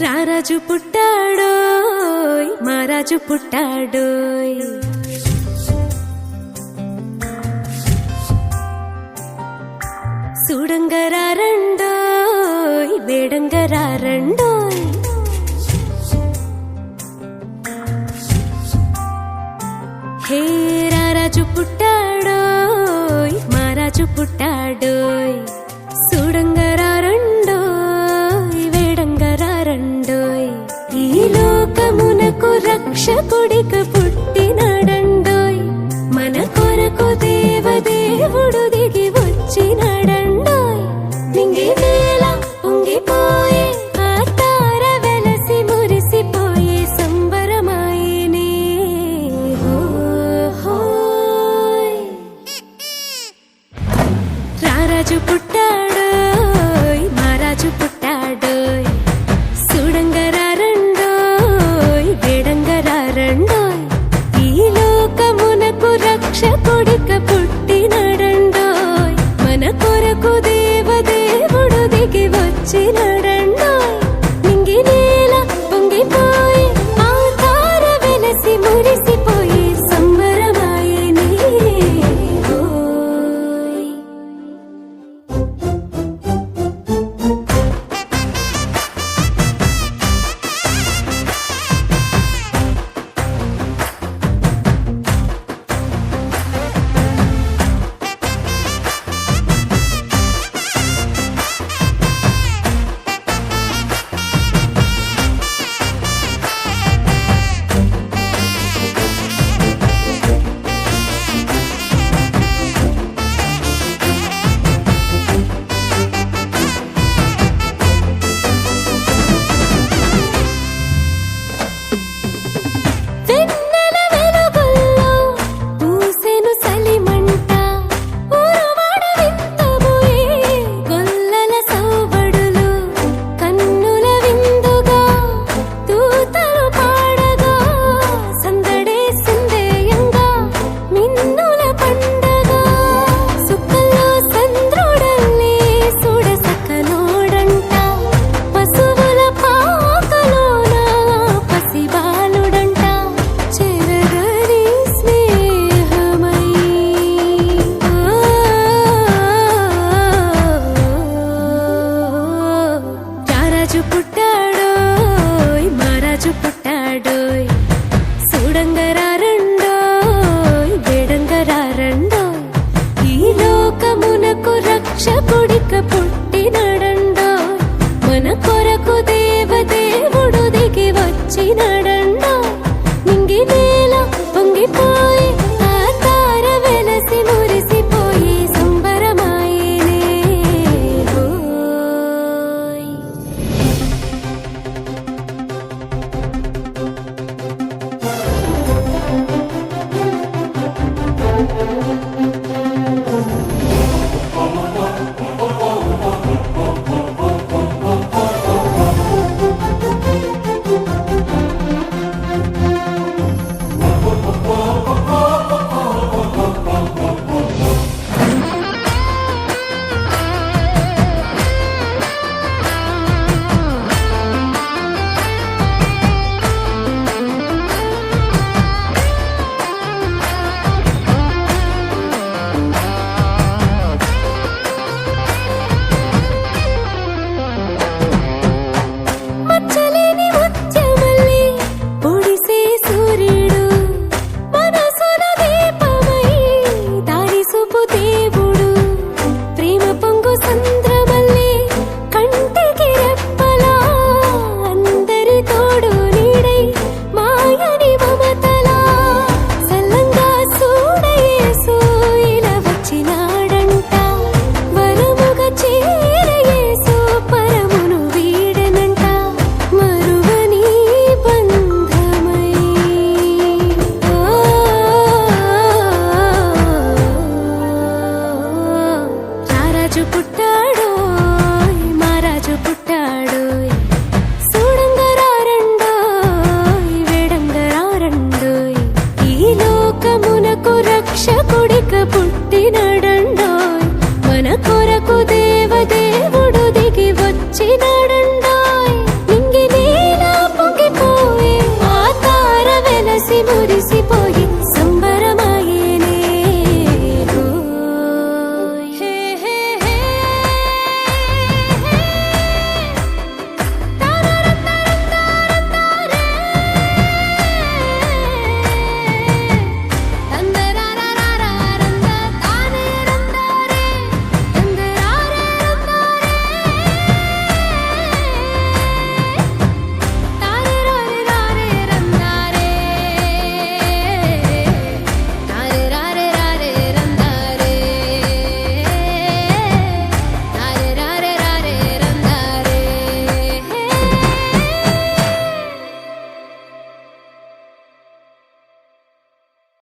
రారాజు పుట్టాడోయ్ మహారాజు పుట్టాడోయ్ చూడంగరారండోయ్ వేడంగరారండోయ్ హే రారాజు పుట్టాడోయ్ మహారాజు పుట్టాడోయ్ చూడంగరారండోయ్ వేడంగరారండోయ్ ఈ లోకమునకు రక్షకుడిగా పుట్టినాడండోయ్ మన కొరకు దేవదేవుడు దిగి వచ్చినాడండోయ్ నింగి నేల పొంగిపోయే ఆ తార వెలసి మురిసిపోయే సంబరమాయనే హోయ్ రారాజు పుట్టాడోయ్ మహారాజు పుట్టాడోయ్ చూడంగరారండోయ్ వేడంగరారండోయ్ ఈ లోకమునకు రక్షకుడిగా పుట్టినాడండోయ్ మన కొరకు దేవదేవుడు దిగి వచ్చినాడండోయ్ నింగి నేల పొంగిపోయి ఆ తార వెలసి మురిసిపోయి సంబరమాయనే హోయ్ వెన్నెల వెలుగుల్లో పూసెను సలిమంట ఊరువాడ వింతబోయే గొల్లల సౌబడులు కన్నుల విందుగా దూతలు పాడగా సందడే సందేయంగా మిన్నుల పండగ సుక్కల్లో చంద్రుడల్లి సుడసకలోడంట పశువుల పాకలోన పసిబాలుడంట చెరగని స్నేహమై రారాజు పుట్టాడోయ్ మహారాజు పుట్టాడోయ్ చూడంగరారండోయ్ వేడంగరారండోయ్ ఈ లోకమునకు రక్షకుడిగా పుట్టినాడండోయ్ మన కొరకు దేవదేవుడు దిగి వచ్చినాడ